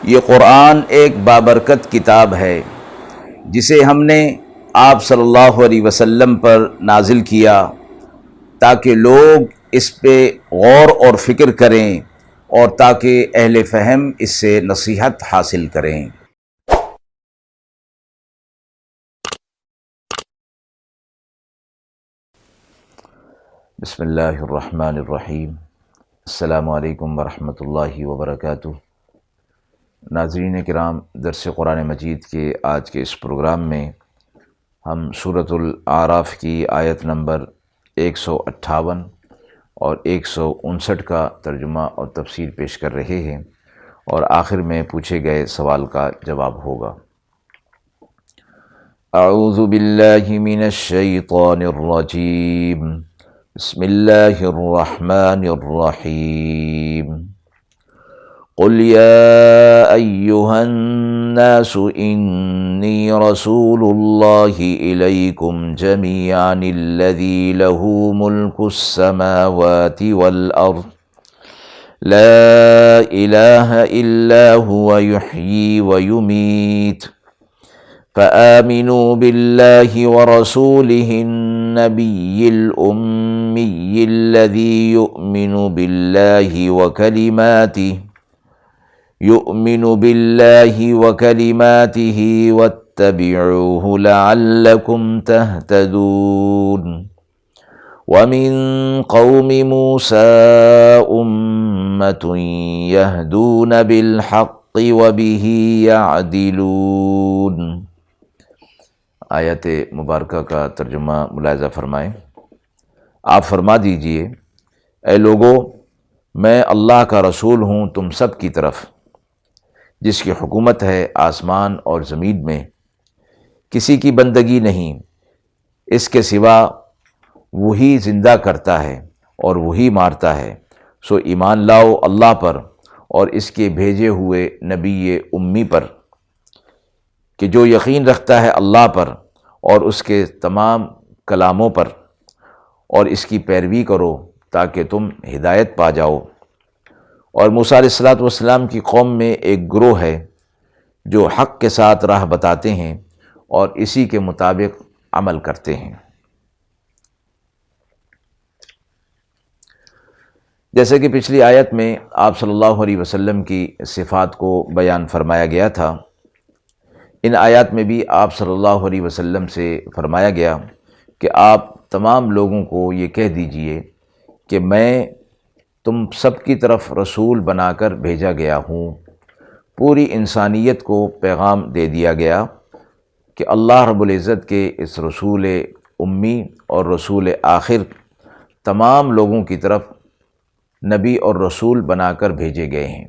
یہ قرآن ایک بابرکت کتاب ہے جسے ہم نے آپ صلی اللہ علیہ وسلم پر نازل کیا تاکہ لوگ اس پہ غور اور فکر کریں اور تاکہ اہل فہم اس سے نصیحت حاصل کریں۔ بسم اللہ الرحمن الرحیم۔ السلام علیکم ورحمۃ اللہ وبرکاتہ۔ ناظرین کرام، درس قرآن مجید کے آج کے اس پروگرام میں ہم سورۃ الاعراف کی آیت نمبر 158 اور 159 کا ترجمہ اور تفسیر پیش کر رہے ہیں، اور آخر میں پوچھے گئے سوال کا جواب ہوگا۔ اعوذ باللہ من الشیطان الرجیم، بسم اللہ الرحمن الرحیم۔ قل يا أيها الناس إني رسول الله إليكم جميعا الذي له ملك السماوات والأرض لا إله إلا هو يحيي ويميت فآمنوا بالله ورسوله النبي الأمي الذي يؤمن بالله واتبعوه لعلكم تهتدون ومن قوم موسى أمة يهدون بالحق وبه يعدلون۔ آیت مبارکہ کا ترجمہ ملاحظہ فرمائیں۔ آپ فرما دیجئے، اے لوگو، میں اللہ کا رسول ہوں تم سب کی طرف، جس کی حکومت ہے آسمان اور زمین میں، کسی کی بندگی نہیں اس کے سوا، وہی زندہ کرتا ہے اور وہی مارتا ہے، سو ایمان لاؤ اللہ پر اور اس کے بھیجے ہوئے نبی امی پر، کہ جو یقین رکھتا ہے اللہ پر اور اس کے تمام کلاموں پر، اور اس کی پیروی کرو تاکہ تم ہدایت پا جاؤ۔ اور موسیٰ علیہ السلام کی قوم میں ایک گروہ ہے جو حق کے ساتھ راہ بتاتے ہیں اور اسی کے مطابق عمل کرتے ہیں۔ جیسے کہ پچھلی آیت میں آپ صلی اللہ علیہ وسلم کی صفات کو بیان فرمایا گیا تھا، ان آیات میں بھی آپ صلی اللہ علیہ وسلم سے فرمایا گیا کہ آپ تمام لوگوں کو یہ کہہ دیجئے کہ میں تم سب کی طرف رسول بنا کر بھیجا گیا ہوں۔ پوری انسانیت کو پیغام دے دیا گیا کہ اللہ رب العزت کے اس رسول امی اور رسول آخر تمام لوگوں کی طرف نبی اور رسول بنا کر بھیجے گئے ہیں۔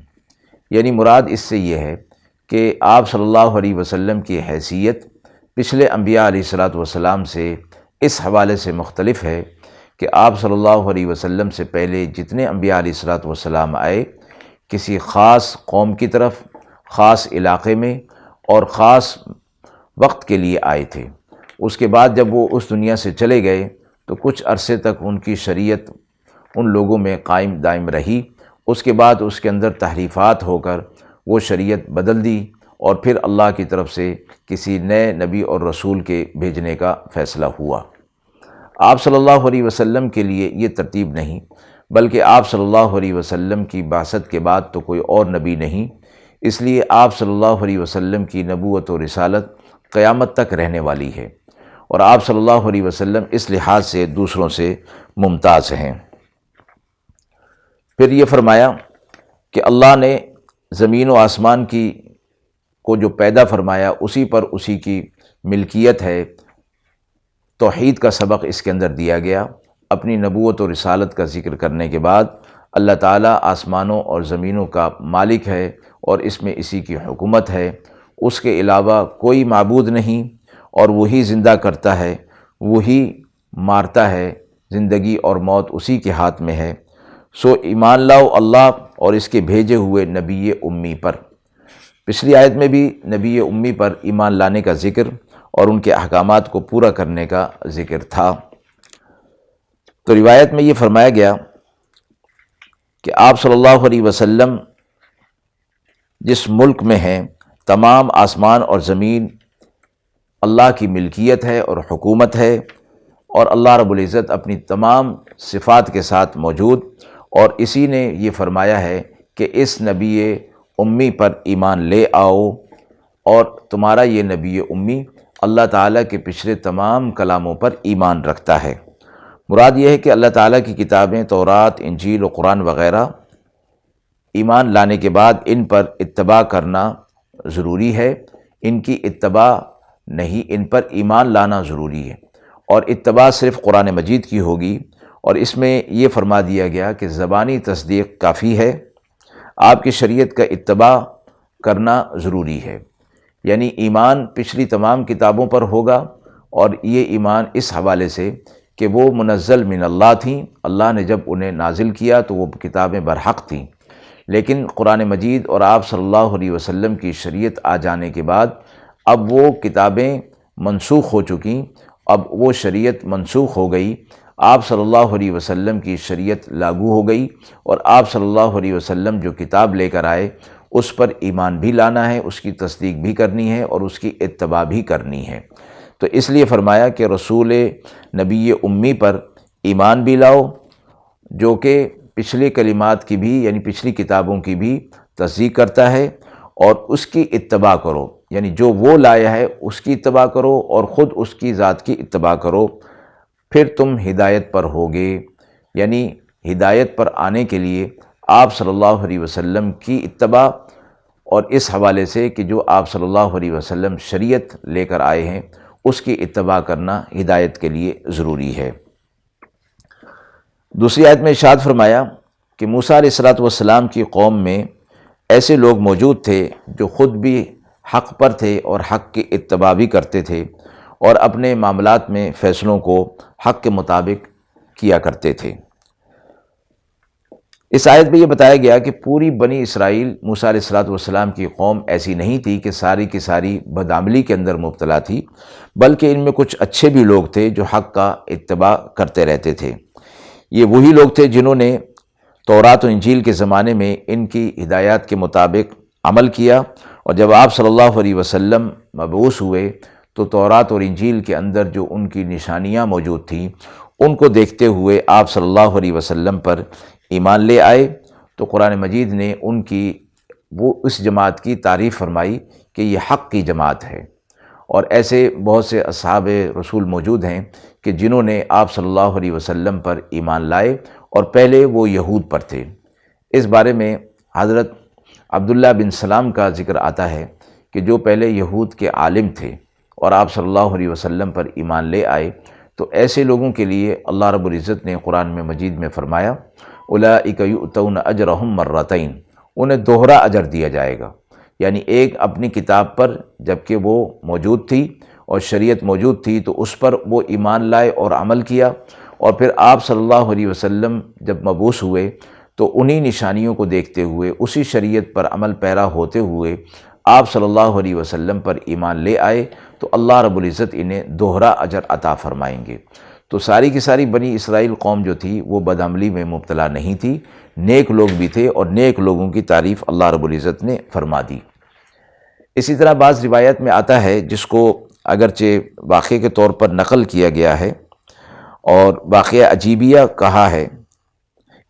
یعنی مراد اس سے یہ ہے کہ آپ صلی اللہ علیہ وسلم کی حیثیت پچھلے انبیاء علیہ السلام سے اس حوالے سے مختلف ہے کہ آپ صلی اللہ علیہ وسلم سے پہلے جتنے انبیاء علیہ السلام آئے، کسی خاص قوم کی طرف، خاص علاقے میں اور خاص وقت کے لیے آئے تھے۔ اس کے بعد جب وہ اس دنیا سے چلے گئے تو کچھ عرصے تک ان کی شریعت ان لوگوں میں قائم دائم رہی، اس کے بعد اس کے اندر تحریفات ہو کر وہ شریعت بدل دی، اور پھر اللہ کی طرف سے کسی نئے نبی اور رسول کے بھیجنے کا فیصلہ ہوا۔ آپ صلی اللہ علیہ وسلم کے لیے یہ ترتیب نہیں، بلکہ آپ صلی اللہ علیہ وسلم کی بعثت کے بعد تو کوئی اور نبی نہیں، اس لیے آپ صلی اللہ علیہ وسلم کی نبوت و رسالت قیامت تک رہنے والی ہے، اور آپ صلی اللہ علیہ وسلم اس لحاظ سے دوسروں سے ممتاز ہیں۔ پھر یہ فرمایا کہ اللہ نے زمین و آسمان کو جو پیدا فرمایا اسی پر اسی کی ملکیت ہے۔ توحید کا سبق اس کے اندر دیا گیا۔ اپنی نبوت و رسالت کا ذکر کرنے کے بعد اللہ تعالیٰ آسمانوں اور زمینوں کا مالک ہے اور اس میں اسی کی حکومت ہے، اس کے علاوہ کوئی معبود نہیں، اور وہی زندہ کرتا ہے، وہی مارتا ہے، زندگی اور موت اسی کے ہاتھ میں ہے، سو ایمان لاؤ اللہ اور اس کے بھیجے ہوئے نبی امی پر۔ پچھلی آیت میں بھی نبی امی پر ایمان لانے کا ذکر اور ان کے احکامات کو پورا کرنے کا ذکر تھا۔ تو روایت میں یہ فرمایا گیا کہ آپ صلی اللہ علیہ وسلم جس ملک میں ہیں تمام آسمان اور زمین اللہ کی ملکیت ہے اور حکومت ہے، اور اللہ رب العزت اپنی تمام صفات کے ساتھ موجود، اور اسی نے یہ فرمایا ہے کہ اس نبی امی پر ایمان لے آؤ، اور تمہارا یہ نبی امی اللہ تعالیٰ کے پچھلے تمام کلاموں پر ایمان رکھتا ہے۔ مراد یہ ہے کہ اللہ تعالیٰ کی کتابیں تورات، انجیل و قرآن وغیرہ ایمان لانے کے بعد ان پر اتباع کرنا ضروری ہے، ان کی اتباع نہیں، ان پر ایمان لانا ضروری ہے، اور اتباع صرف قرآن مجید کی ہوگی۔ اور اس میں یہ فرما دیا گیا کہ زبانی تصدیق کافی ہے، آپ کی شریعت کا اتباع کرنا ضروری ہے، یعنی ایمان پچھلی تمام کتابوں پر ہوگا، اور یہ ایمان اس حوالے سے کہ وہ منزل من اللہ تھیں، اللہ نے جب انہیں نازل کیا تو وہ کتابیں برحق تھیں، لیکن قرآن مجید اور آپ صلی اللہ علیہ وسلم کی شریعت آ جانے کے بعد اب وہ کتابیں منسوخ ہو چکیں، اب وہ شریعت منسوخ ہو گئی، آپ صلی اللہ علیہ وسلم کی شریعت لاگو ہو گئی، اور آپ صلی اللہ علیہ وسلم جو کتاب لے کر آئے اس پر ایمان بھی لانا ہے، اس کی تصدیق بھی کرنی ہے، اور اس کی اتباع بھی کرنی ہے۔ تو اس لیے فرمایا کہ رسول نبی امی پر ایمان بھی لاؤ، جو کہ پچھلی کلمات کی بھی یعنی پچھلی کتابوں کی بھی تصدیق کرتا ہے، اور اس کی اتباع کرو، یعنی جو وہ لایا ہے اس کی اتباع کرو، اور خود اس کی ذات کی اتباع کرو، پھر تم ہدایت پر ہوگے۔ یعنی ہدایت پر آنے کے لیے آپ صلی اللہ علیہ وسلم کی اتباع، اور اس حوالے سے کہ جو آپ صلی اللہ علیہ وسلم شریعت لے کر آئے ہیں اس کی اتباع کرنا ہدایت کے لیے ضروری ہے۔ دوسری آیت میں ارشاد فرمایا کہ موسیٰ علیہ السلام کی قوم میں ایسے لوگ موجود تھے جو خود بھی حق پر تھے اور حق کی اتباع بھی کرتے تھے، اور اپنے معاملات میں فیصلوں کو حق کے مطابق کیا کرتے تھے۔ اس آیت میں یہ بتایا گیا کہ پوری بنی اسرائیل موسیٰ علیہ السلام کی قوم ایسی نہیں تھی کہ ساری کی ساری بدعملی کے اندر مبتلا تھی، بلکہ ان میں کچھ اچھے بھی لوگ تھے جو حق کا اتباع کرتے رہتے تھے۔ یہ وہی لوگ تھے جنہوں نے تورات و انجیل کے زمانے میں ان کی ہدایات کے مطابق عمل کیا، اور جب آپ صلی اللہ علیہ وسلم مبعوث ہوئے تو تورات اور انجیل کے اندر جو ان کی نشانیاں موجود تھیں ان کو دیکھتے ہوئے آپ صلی اللہ علیہ وسلم پر ایمان لے آئے، تو قرآن مجید نے ان کی وہ اس جماعت کی تعریف فرمائی کہ یہ حق کی جماعت ہے۔ اور ایسے بہت سے اصحاب رسول موجود ہیں کہ جنہوں نے آپ صلی اللہ علیہ وسلم پر ایمان لائے، اور پہلے وہ یہود پر تھے۔ اس بارے میں حضرت عبداللہ بن سلام کا ذکر آتا ہے کہ جو پہلے یہود کے عالم تھے اور آپ صلی اللہ علیہ وسلم پر ایمان لے آئے، تو ایسے لوگوں کے لیے اللہ رب العزت نے قرآن میں مجید میں فرمایا اولئک یؤتون اجرہم مرتین، انہیں دوہرا اجر دیا جائے گا، یعنی ایک اپنی کتاب پر جبکہ وہ موجود تھی اور شریعت موجود تھی تو اس پر وہ ایمان لائے اور عمل کیا، اور پھر آپ صلی اللہ علیہ وسلم جب مبعوث ہوئے تو انہی نشانیوں کو دیکھتے ہوئے اسی شریعت پر عمل پیرا ہوتے ہوئے آپ صلی اللہ علیہ وسلم پر ایمان لے آئے، تو اللہ رب العزت انہیں دوہرا اجر عطا فرمائیں گے۔ تو ساری کی ساری بنی اسرائیل قوم جو تھی وہ بدعملی میں مبتلا نہیں تھی، نیک لوگ بھی تھے، اور نیک لوگوں کی تعریف اللہ رب العزت نے فرما دی۔ اسی طرح بعض روایت میں آتا ہے جس کو اگرچہ واقعے کے طور پر نقل کیا گیا ہے اور واقعہ عجیبیہ کہا ہے،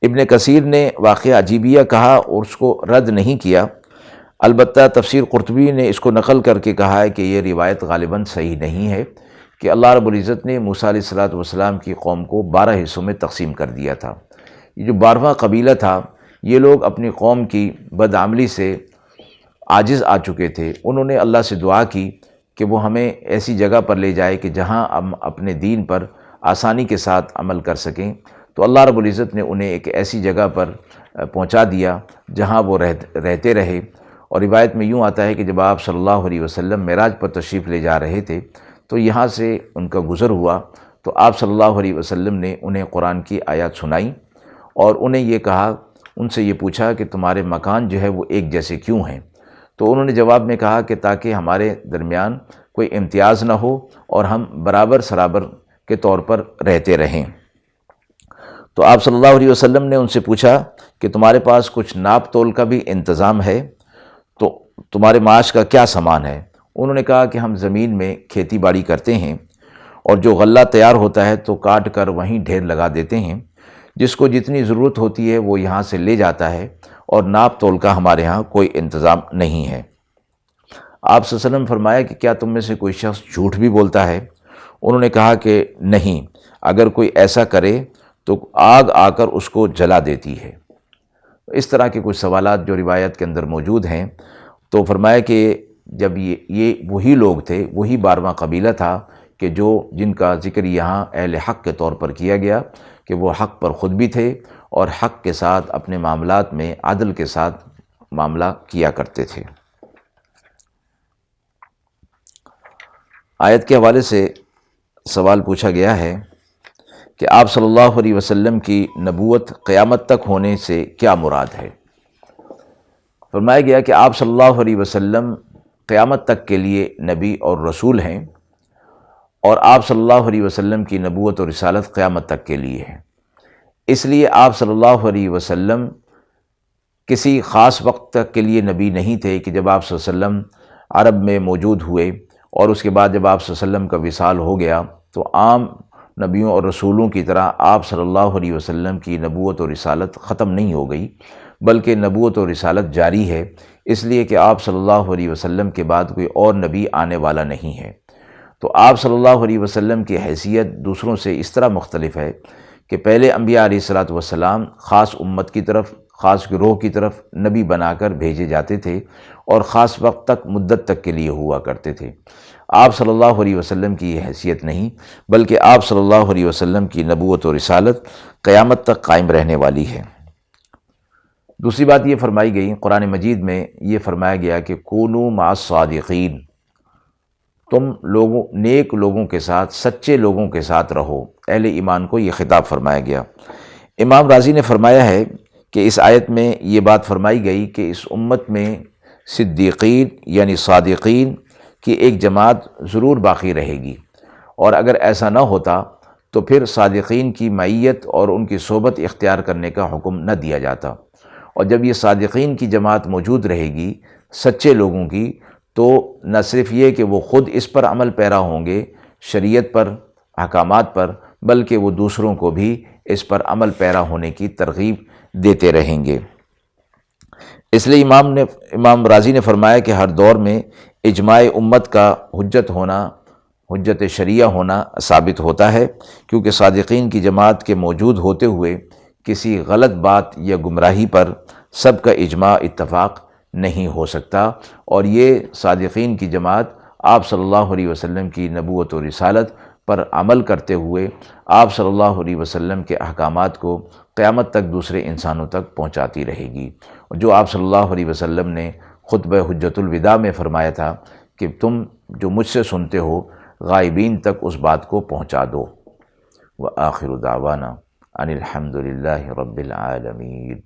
ابن کثیر نے واقعہ عجیبیہ کہا اور اس کو رد نہیں کیا، البتہ تفسیر قرطبی نے اس کو نقل کر کے کہا ہے کہ یہ روایت غالباً صحیح نہیں ہے کہ اللہ رب العزت نے موسیٰ علیہ السلام کی قوم کو 12 حصوں میں تقسیم کر دیا تھا۔ یہ جو 12واں قبیلہ تھا یہ لوگ اپنی قوم کی بدعملی سے عاجز آ چکے تھے، انہوں نے اللہ سے دعا کی کہ وہ ہمیں ایسی جگہ پر لے جائے کہ جہاں ہم اپنے دین پر آسانی کے ساتھ عمل کر سکیں، تو اللہ رب العزت نے انہیں ایک ایسی جگہ پر پہنچا دیا جہاں وہ رہتے رہے۔ اور روایت میں یوں آتا ہے کہ جب آپ صلی اللہ علیہ وسلم معراج پر تشریف لے جا رہے تھے تو یہاں سے ان کا گزر ہوا، تو آپ صلی اللہ علیہ وسلم نے انہیں قرآن کی آیات سنائیں اور انہیں یہ کہا، ان سے یہ پوچھا کہ تمہارے مکان جو ہے وہ ایک جیسے کیوں ہیں؟ تو انہوں نے جواب میں کہا کہ تاکہ ہمارے درمیان کوئی امتیاز نہ ہو اور ہم برابر سرابر کے طور پر رہتے رہیں۔ تو آپ صلی اللہ علیہ وسلم نے ان سے پوچھا کہ تمہارے پاس کچھ ناپ تول کا بھی انتظام ہے؟ تو تمہارے معاش کا کیا سامان ہے؟ انہوں نے کہا کہ ہم زمین میں کھیتی باڑی کرتے ہیں اور جو غلہ تیار ہوتا ہے تو کاٹ کر وہیں ڈھیر لگا دیتے ہیں، جس کو جتنی ضرورت ہوتی ہے وہ یہاں سے لے جاتا ہے، اور ناپ تول کا ہمارے ہاں کوئی انتظام نہیں ہے۔ آپ صلی اللہ علیہ وسلم فرمایا کہ کیا تم میں سے کوئی شخص جھوٹ بھی بولتا ہے؟ انہوں نے کہا کہ نہیں، اگر کوئی ایسا کرے تو آگ آ کر اس کو جلا دیتی ہے۔ اس طرح کے کچھ سوالات جو روایت کے اندر موجود ہیں، تو فرمایا کہ جب یہ وہی لوگ تھے، وہی 12واں قبیلہ تھا کہ جن کا ذکر یہاں اہل حق کے طور پر کیا گیا کہ وہ حق پر خود بھی تھے اور حق کے ساتھ اپنے معاملات میں عدل کے ساتھ معاملہ کیا کرتے تھے۔ آیت کے حوالے سے سوال پوچھا گیا ہے کہ آپ صلی اللہ علیہ وسلم کی نبوت قیامت تک ہونے سے کیا مراد ہے؟ فرمایا گیا کہ آپ صلی اللہ علیہ وسلم قیامت تک کے لیے نبی اور رسول ہیں، اور آپ صلی اللہ علیہ وسلم کی نبوت اور رسالت قیامت تک کے لیے ہے۔ اس لیے آپ صلی اللہ علیہ وسلم کسی خاص وقت تک کے لیے نبی نہیں تھے کہ جب آپ صلی اللہ علیہ وسلم عرب میں موجود ہوئے اور اس کے بعد جب آپ صلی اللہ علیہ وسلم کا وصال ہو گیا تو عام نبیوں اور رسولوں کی طرح آپ صلی اللہ علیہ وسلم کی نبوت اور رسالت ختم نہیں ہو گئی، بلکہ نبوت اور رسالت جاری ہے، اس لیے کہ آپ صلی اللہ علیہ وسلم کے بعد کوئی اور نبی آنے والا نہیں ہے۔ تو آپ صلی اللہ علیہ وسلم کی حیثیت دوسروں سے اس طرح مختلف ہے کہ پہلے انبیاء علیہ الصلاۃ والسلام خاص امت کی طرف، خاص گروہ کی طرف نبی بنا کر بھیجے جاتے تھے اور خاص وقت تک، مدت تک کے لیے ہوا کرتے تھے۔ آپ صلی اللہ علیہ وسلم کی یہ حیثیت نہیں، بلکہ آپ صلی اللہ علیہ وسلم کی نبوت و رسالت قیامت تک قائم رہنے والی ہے۔ دوسری بات یہ فرمائی گئی، قرآن مجید میں یہ فرمایا گیا کہ کونوا مع الصادقین، تم نیک لوگوں کے ساتھ، سچے لوگوں کے ساتھ رہو۔ اہل ایمان کو یہ خطاب فرمایا گیا۔ امام راضی نے فرمایا ہے کہ اس آیت میں یہ بات فرمائی گئی کہ اس امت میں صدیقین یعنی صادقین کی ایک جماعت ضرور باقی رہے گی، اور اگر ایسا نہ ہوتا تو پھر صادقین کی معیت اور ان کی صحبت اختیار کرنے کا حکم نہ دیا جاتا۔ اور جب یہ صادقین کی جماعت موجود رہے گی، سچے لوگوں کی، تو نہ صرف یہ کہ وہ خود اس پر عمل پیرا ہوں گے، شریعت پر، احکامات پر، بلکہ وہ دوسروں کو بھی اس پر عمل پیرا ہونے کی ترغیب دیتے رہیں گے۔ اس لیے امام راضی نے فرمایا کہ ہر دور میں اجماع امت کا حجت شریعہ ہونا ثابت ہوتا ہے، کیونکہ صادقین کی جماعت کے موجود ہوتے ہوئے کسی غلط بات یا گمراہی پر سب کا اجماع اتفاق نہیں ہو سکتا، اور یہ صادقین کی جماعت آپ صلی اللہ علیہ وسلم کی نبوت و رسالت پر عمل کرتے ہوئے آپ صلی اللہ علیہ وسلم کے احکامات کو قیامت تک دوسرے انسانوں تک پہنچاتی رہے گی۔ جو آپ صلی اللہ علیہ وسلم نے خطبہ حجت الوداع میں فرمایا تھا کہ تم جو مجھ سے سنتے ہو غائبین تک اس بات کو پہنچا دو۔ وآخر دعوانا ان الحمد للہ رب العالمین۔